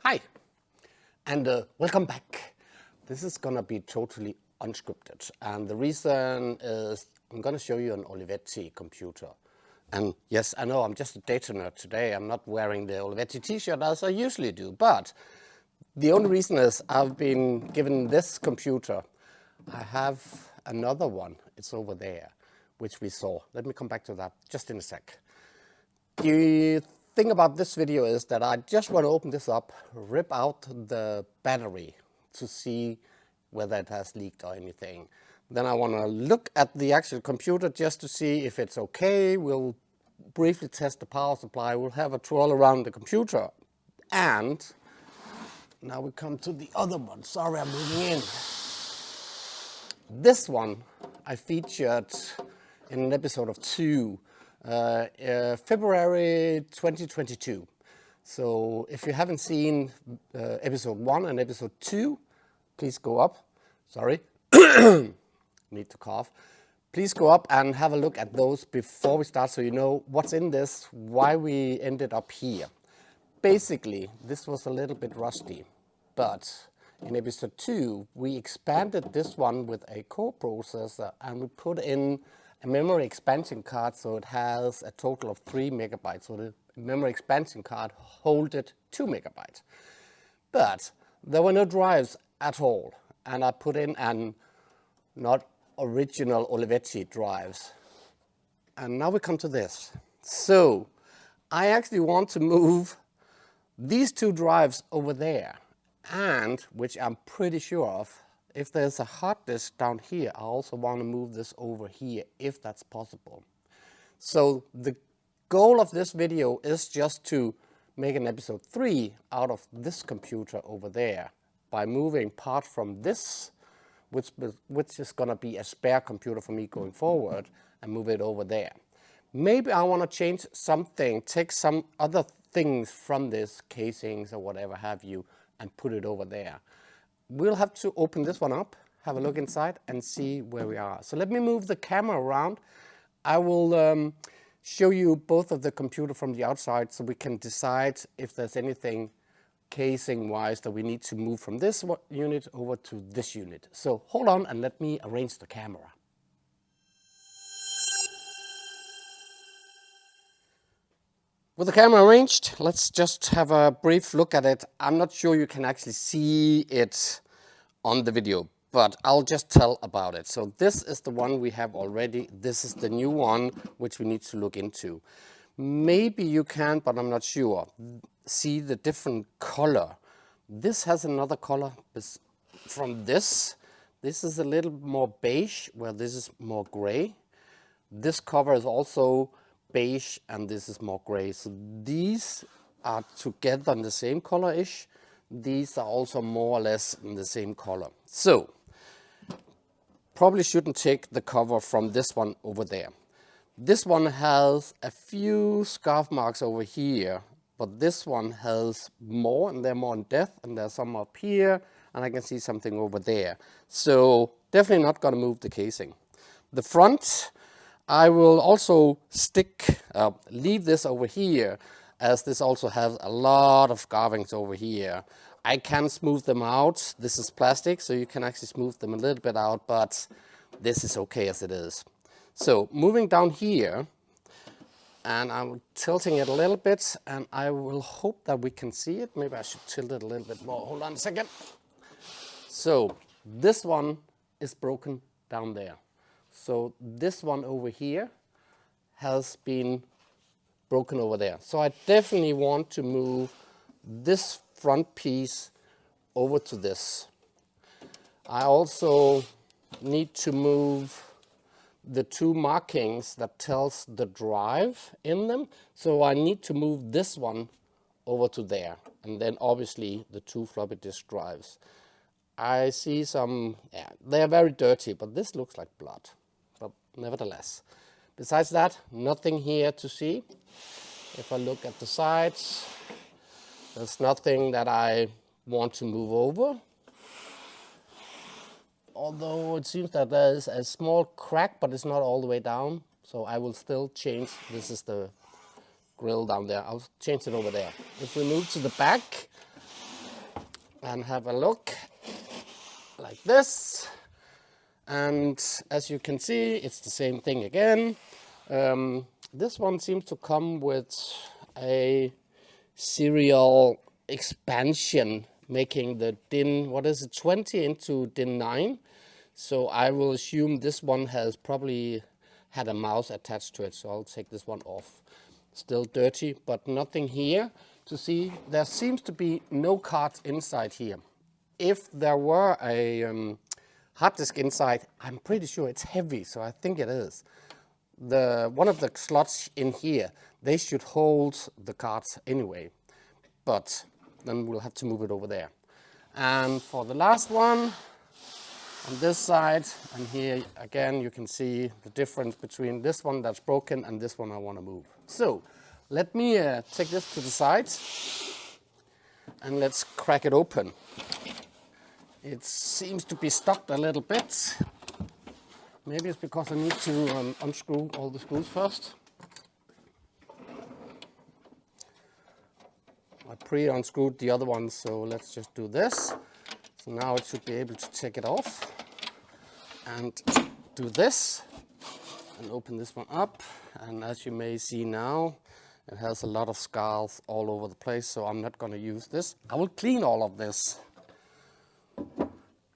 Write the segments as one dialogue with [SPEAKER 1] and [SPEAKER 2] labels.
[SPEAKER 1] Hi, and welcome back. This is gonna be totally unscripted, and the reason is I'm gonna show you an Olivetti computer. And yes, I know I'm just a data nerd today. I'm not wearing the Olivetti t-shirt as I usually do, but the only reason is I've been given this computer. I have another one, it's over there, which we saw. Let me come back to that just in a sec. The thing about this video is that I just want to open this up, rip out the battery to see whether it has leaked or anything. Then I want to look at the actual computer just to see if it's okay. We'll briefly test the power supply. We'll have a troll around the computer. And now we come to the other one. Sorry, I'm moving in. This one I featured in an episode of 2. February 2022. So if you haven't seen episode 1 and episode 2, please go up. Sorry, need to cough. Please go up and have a look at those before we start so you know what's in this, why we ended up here. Basically, this was a little bit rusty, but in episode 2, we expanded this one with a core processor and we put in a memory expansion card, so it has a total of 3 megabytes. So the memory expansion card holded 2 megabytes. But there were no drives at all. And I put in an not original Olivetti drives. And now we come to this. So I actually want to move these 2 drives over there. And, which I'm pretty sure of, if there's a hard disk down here, I also want to move this over here, if that's possible. So the goal of this video is just to make an episode 3 out of this computer over there by moving part from this, which is going to be a spare computer for me going forward, and move it over there. Maybe I want to change something, take some other things from this, casings or whatever have you, and put it over there. We'll have to open this one up, have a look inside and see where we are. So let me move the camera around. I will show you both of the computer from the outside so we can decide if there's anything casing wise that we need to move from this unit over to this unit. So hold on and let me arrange the camera. With the camera arranged, let's just have a brief look at it. I'm not sure you can actually see it on the video, but I'll just tell about it. So this is the one we have already. This is the new one, which we need to look into. Maybe you can, but I'm not sure, see the different color. This has another color from this. This is a little more beige, where this is more gray. This cover is also beige and this is more gray. So these are together in the same color-ish. These are also more or less in the same color. So probably shouldn't take the cover from this one over there. This one has a few scarf marks over here, but this one has more, and they're more in depth, and there's some up here, and I can see something over there. So definitely not going to move the casing. The front, I will also leave this over here, as this also has a lot of carvings over here. I can smooth them out. This is plastic, so you can actually smooth them a little bit out, but this is okay as it is. So moving down here, and I'm tilting it a little bit, and I will hope that we can see it. Maybe I should tilt it a little bit more. Hold on a second. So this one is broken down there. So this one over here has been broken over there. So I definitely want to move this front piece over to this. I also need to move the 2 markings that tells the drive in them. So I need to move this one over to there. And then obviously the 2 floppy disk drives. I see some, yeah, they're very dirty, but this looks like blood. But nevertheless, besides that, nothing here to see. If I look at the sides, there's nothing that I want to move over. Although it seems that there's a small crack, but it's not all the way down. So I will still change, this is the grill down there, I'll change it over there. If we move to the back, and have a look like this. And as you can see, it's the same thing again. This one seems to come with a serial expansion, making the DIN, what is it, 20 into DIN 9. So I will assume this one has probably had a mouse attached to it. So I'll take this one off. Still dirty, but nothing here to see. There seems to be no cards inside here. If there were a hard disk inside, I'm pretty sure it's heavy, so I think it is. One of the slots in here, they should hold the cards anyway, but then we'll have to move it over there. And for the last one, on this side, and here again you can see the difference between this one that's broken and this one I want to move. So let me take this to the side and let's crack it open. It seems to be stuck a little bit. Maybe it's because I need to unscrew all the screws first. I pre-unscrewed the other ones, so let's just do this. So now it should be able to take it off and do this and open this one up. And as you may see now, it has a lot of scars all over the place, so I'm not going to use this. I will clean all of this.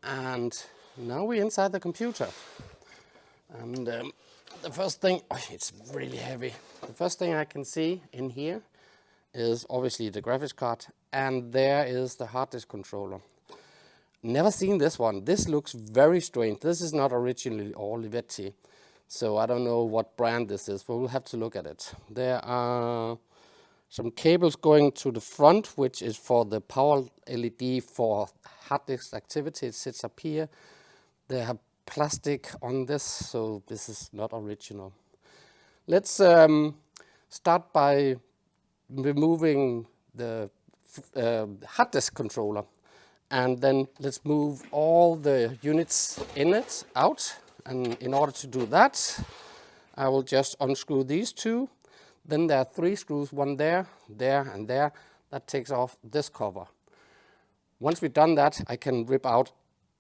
[SPEAKER 1] And now we're inside the computer. And the first thing, it's really heavy. The first thing I can see in here is obviously the graphics card, and there is the hard disk controller. Never seen this one. This looks very strange. This is not originally Olivetti, so I don't know what brand this is, but we'll have to look at it. There are some cables going to the front, which is for the power LED for hard disk activity. It sits up here. They have plastic on this, so this is not original. Let's start by removing the hard disk controller, and then let's move all the units in it out. And in order to do that, I will just unscrew these two. Then there are 3 screws, one there, there, and there. That takes off this cover. Once we've done that, I can rip out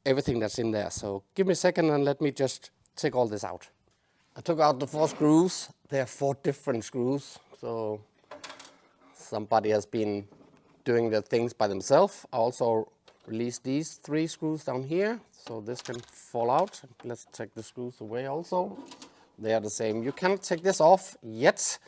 [SPEAKER 1] everything that's in there. So give me a second and let me just take all this out. I took out the 4 screws. There are 4 different screws. So somebody has been doing the things by themselves. I also released these 3 screws down here, so this can fall out. Let's take the screws away also. They are the same. You cannot take this off yet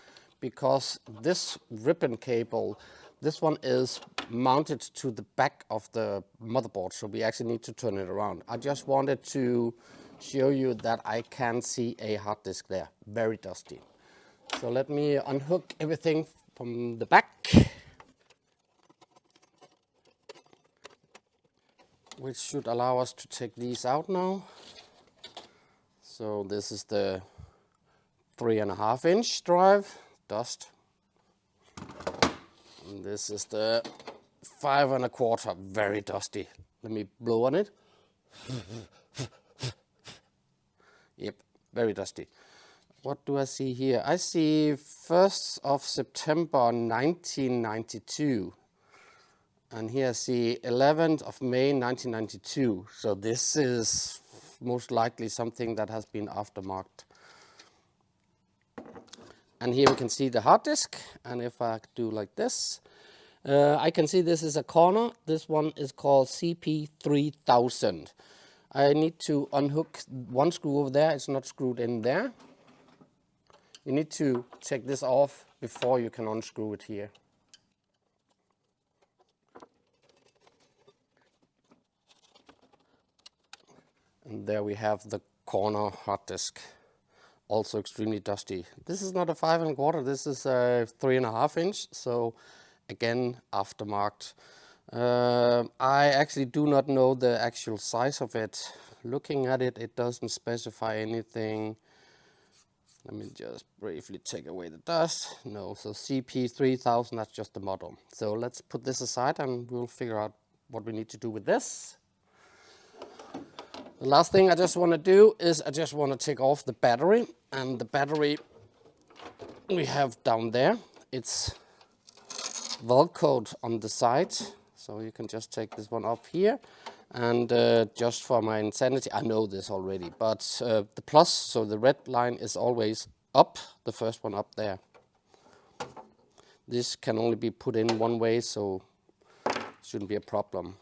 [SPEAKER 1] because this ribbon cable, this one is mounted to the back of the motherboard, so we actually need to turn it around. I just wanted to show you that I can see a hard disk there, very dusty. So let me unhook everything from the back, which should allow us to take these out now. So this is the 3.5-inch drive, dust. And this is the 5.25, very dusty. Let me blow on it. Yep, very dusty. What do I see here? I see 1st of September 1992. And here I see 11th of May 1992. So this is most likely something that has been aftermarked. And here we can see the hard disk. And if I do like this, I can see this is a corner. This one is called CP3000. I need to unhook one screw over there. It's not screwed in there. You need to take this off before you can unscrew it here. And there we have the corner hard disk, also extremely dusty. This is not a 5.25, this is a 3.5-inch, so again, aftermarked. I actually do not know the actual size of it. Looking at it, it doesn't specify anything. Let me just briefly take away the dust. No, so CP3000, that's just the model. So let's put this aside and we'll figure out what we need to do with this. The last thing I just want to do is I just want to take off the battery, and the battery we have down there, it's Velcroed on the side, so So you can just take this one off here. And just for my insanity, I know this already, but the plus, so the red line is always up, the first one up there. This can only be put in one way, so shouldn't be a problem.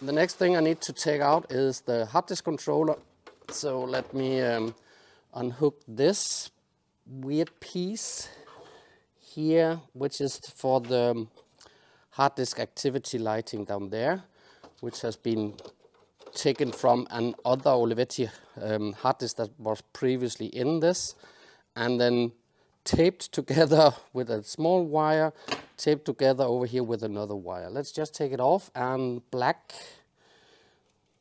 [SPEAKER 1] The next thing I need to take out is the hard disk controller. So let me unhook this weird piece here, which is for the hard disk activity lighting down there, which has been taken from another Olivetti hard disk that was previously in this, and then taped together with a small wire, taped together over here with another wire. Let's just take it off, and black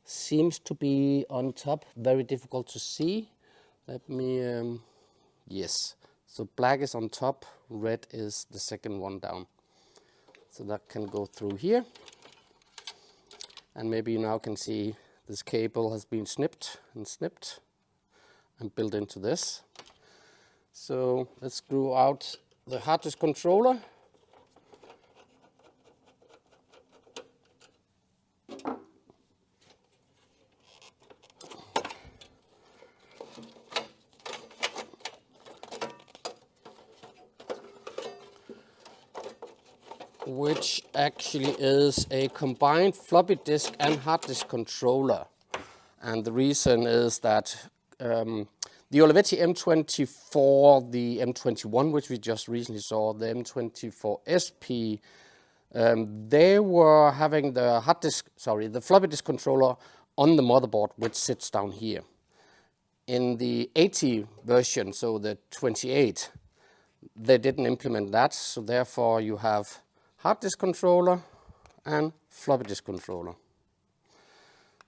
[SPEAKER 1] seems to be on top, very difficult to see. Let me, yes, so black is on top, red is the second one down. So that can go through here. And maybe you now can see this cable has been snipped and built into this. So let's screw out the hard disk controller. Which actually is a combined floppy disk and hard disk controller. And the reason is that the Olivetti M24, the M21, which we just recently saw, the M24 SP, they were having the the floppy disk controller on the motherboard, which sits down here. In the AT version, so the 28, they didn't implement that, so therefore you have hard disk controller and floppy disk controller.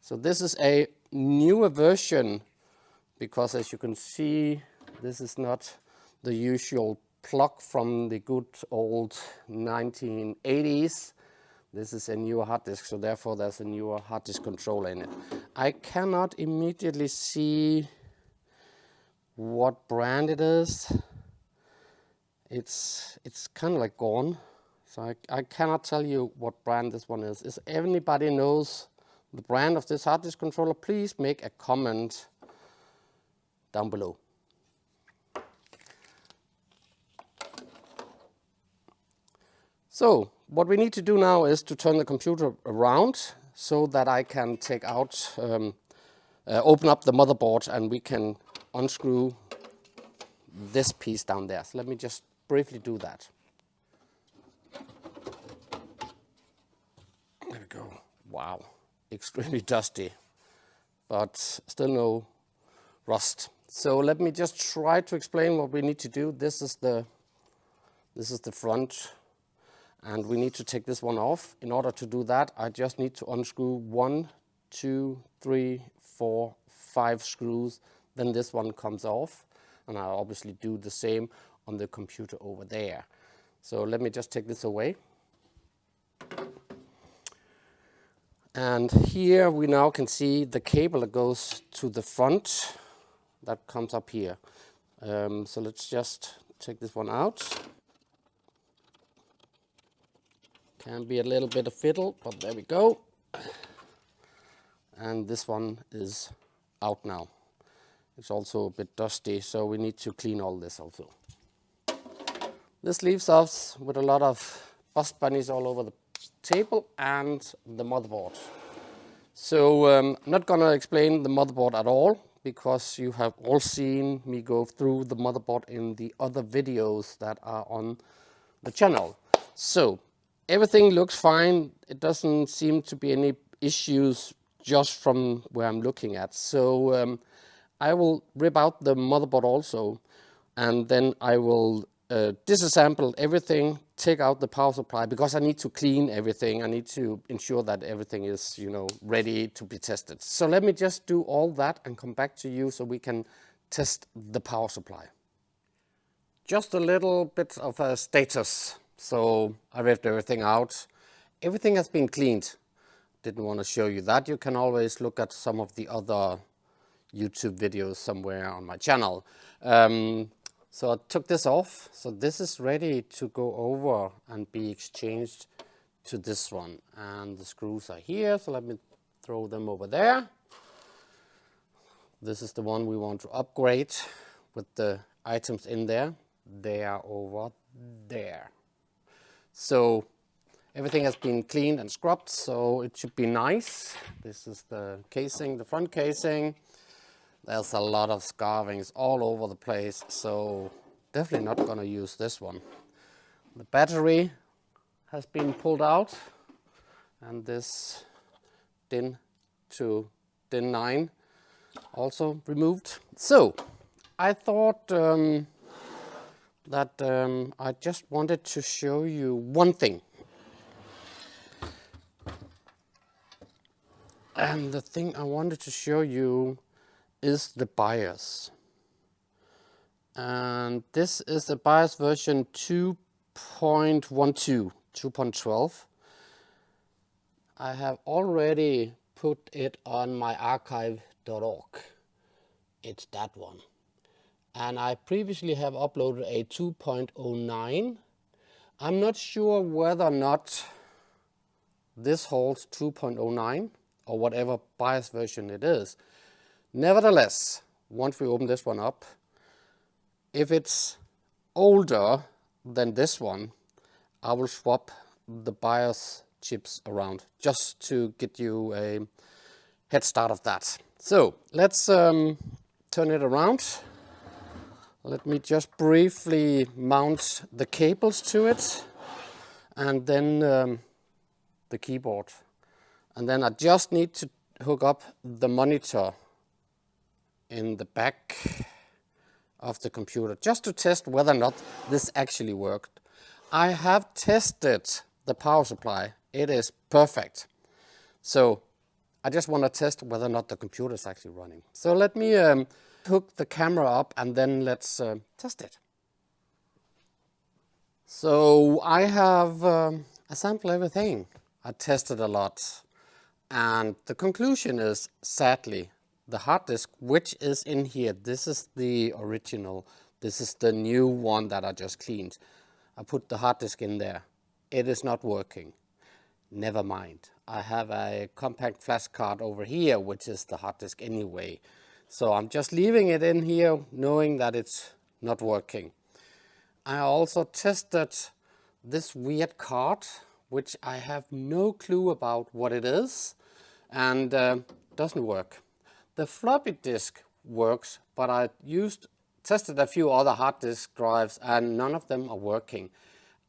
[SPEAKER 1] So this is a newer version, because as you can see, this is not the usual plug from the good old 1980s. This is a newer hard disk, so therefore there's a newer hard disk controller in it. I cannot immediately see what brand it is. It's kind of like gone. So I cannot tell you what brand this one is. If anybody knows the brand of this hard disk controller, please make a comment down below. So what we need to do now is to turn the computer around so that I can take out, open up the motherboard, and we can unscrew this piece down there. So let me just briefly do that. There we go. Wow, extremely dusty, but still no rust. So let me just try to explain what we need to do. This is the front, and we need to take this one off. In order to do that, I just need to unscrew 1, 2, 3, 4, 5 screws. Then this one comes off, and I'll obviously do the same on the computer over there. So let me just take this away. And here we now can see the cable that goes to the front, that comes up here. So let's just take this one out. Can be a little bit of fiddle, but there we go. And this one is out now. It's also a bit dusty, so we need to clean all this also. This leaves us with a lot of bust bunnies all over the table and the motherboard. So I'm not going to explain the motherboard at all, because you have all seen me go through the motherboard in the other videos that are on the channel. So everything looks fine. It doesn't seem to be any issues just from where I'm looking at. So I will rip out the motherboard also, and then I will disassemble everything, take out the power supply, because I need to clean everything. I need to ensure that everything is, ready to be tested. So let me just do all that and come back to you so we can test the power supply. Just a little bit of a status. So I ripped everything out. Everything has been cleaned. Didn't want to show you that. You can always look at some of the other YouTube videos somewhere on my channel. So I took this off. So this is ready to go over and be exchanged to this one. And the screws are here, so let me throw them over there. This is the one we want to upgrade with the items in there. They are over there. So everything has been cleaned and scrubbed, so it should be nice. This is the casing, the front casing. There's a lot of scarvings all over the place, so definitely not going to use this one. The battery has been pulled out, and this DIN to DIN 9 also removed. So I thought that I just wanted to show you one thing. And the thing I wanted to show you is the BIOS. And this is the BIOS version 2.12, 2.12. I have already put it on my archive.org. It's that one. And I previously have uploaded a 2.09. I'm not sure whether or not this holds 2.09 or whatever BIOS version it is. Nevertheless, once we open this one up, if it's older than this one, I will swap the BIOS chips around just to get you a head start of that. So let's turn it around. Let me just briefly mount the cables to it, and then the keyboard. And then I just need to hook up the monitor in the back of the computer just to test whether or not this actually worked. I have tested the power supply. It is perfect. So I just want to test whether or not the computer is actually running. So let me hook the camera up and then let's test it. So I have assembled everything. I tested a lot. And the conclusion is, sadly, the hard disk, which is in here, this is the original. This is the new one that I just cleaned. I put the hard disk in there. It is not working. Never mind. I have a compact flash card over here, which is the hard disk anyway. So I'm just leaving it in here, knowing that it's not working. I also tested this weird card, which I have no clue about what it is, and doesn't work. The floppy disk works, but I tested a few other hard disk drives and none of them are working.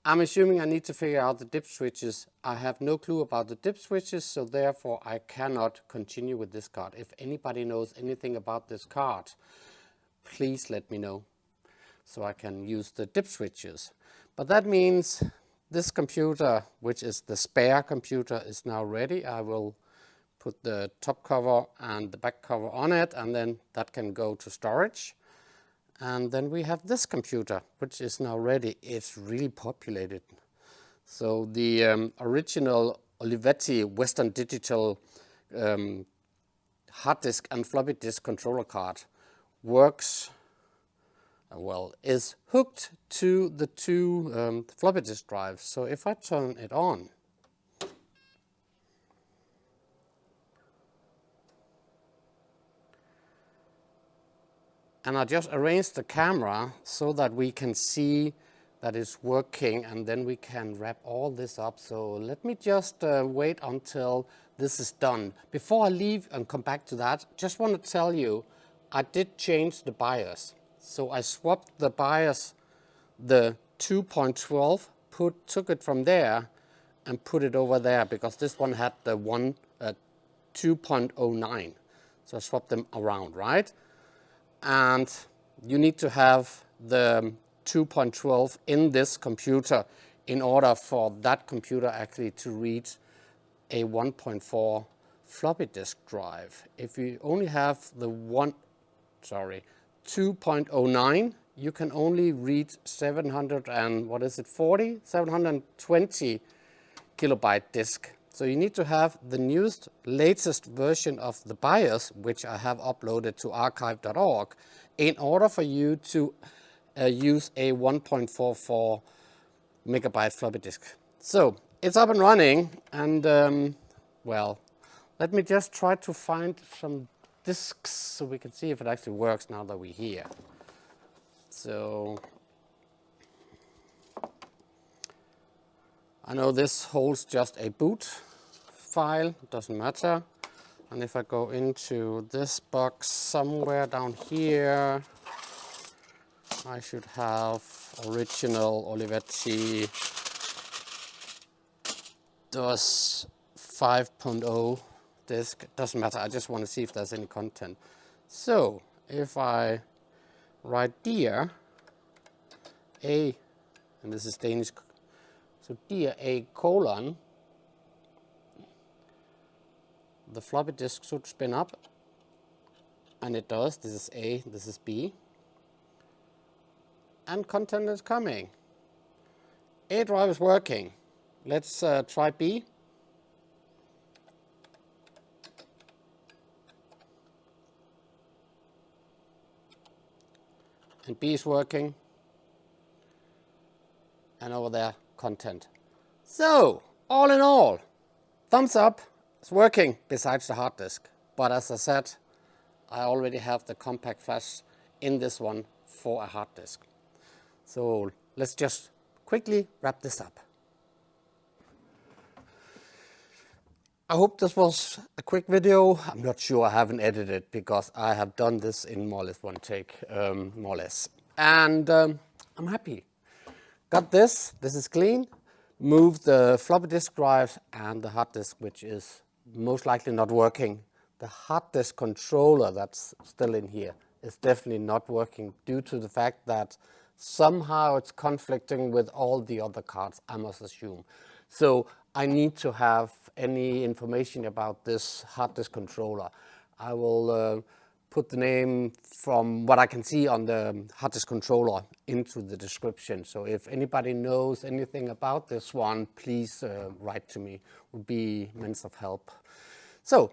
[SPEAKER 1] I'm assuming I need to figure out the dip switches. I have no clue about the dip switches, so therefore I cannot continue with this card. If anybody knows anything about this card, please let me know so I can use the dip switches. But that means this computer, which is the spare computer, is now ready. I will put the top cover and the back cover on it, and then that can go to storage. And then we have this computer, which is now ready. It's really populated. So the original Olivetti Western Digital hard disk and floppy disk controller card works, well, is hooked to the two floppy disk drives. So if I turn it on, and I just arranged the camera so that we can see that it's working, and then we can wrap all this up. So let me just wait until this is done. Before I leave and come back to that, just want to tell you, I did change the BIOS. So I swapped the BIOS, the 2.12, took it from there and put it over there, because this one had the 2.09. So I swapped them around, right? And you need to have the 2.12 in this computer in order for that computer actually to read a 1.4 floppy disk drive. If you only have the 2.09, you can only read 720 kilobyte disk. So you need to have the newest, latest version of the BIOS, which I have uploaded to archive.org, in order for you to use a 1.44 megabyte floppy disk. So it's up and running, and well, let me just try to find some discs so we can see if it actually works now that we're here. So I know this holds just a boot file, doesn't matter. And if I go into this box somewhere down here, I should have original Olivetti DOS 5.0 disk. Doesn't matter, I just want to see if there's any content. So if I write dear A, and this is Danish, so dear A colon, the floppy disk should spin up, and it does. This is A, this is B, and content is coming. A drive is working. Let's try B. And B is working. And over there, content. So, all in all, thumbs up. It's working besides the hard disk. But as I said, I already have the compact flash in this one for a hard disk. So let's just quickly wrap this up. I hope this was a quick video. I'm not sure, I haven't edited it because I have done this in more or less one take, more or less. And I'm happy. Got this is clean. Moved the floppy disk drive and the hard disk, which is most likely not working. The hard disk controller that's still in here is definitely not working due to the fact that somehow it's conflicting with all the other cards, I must assume. So I need to have any information about this hard disk controller. I will put the name from what I can see on the hard disk controller into the description. So if anybody knows anything about this one, please write to me. It would be immense of help. So,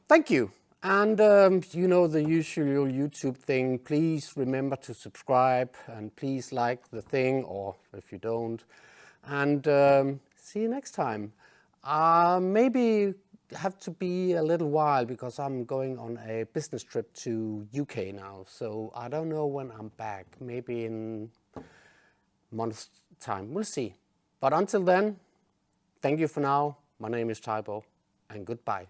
[SPEAKER 1] thank you. And you know the usual YouTube thing, please remember to subscribe and please like the thing, or if you don't. And see you next time. Maybe have to be a little while because I'm going on a business trip to UK now. So I don't know when I'm back, maybe in a month's time, we'll see. But until then, thank you for now. My name is Tybo, and goodbye.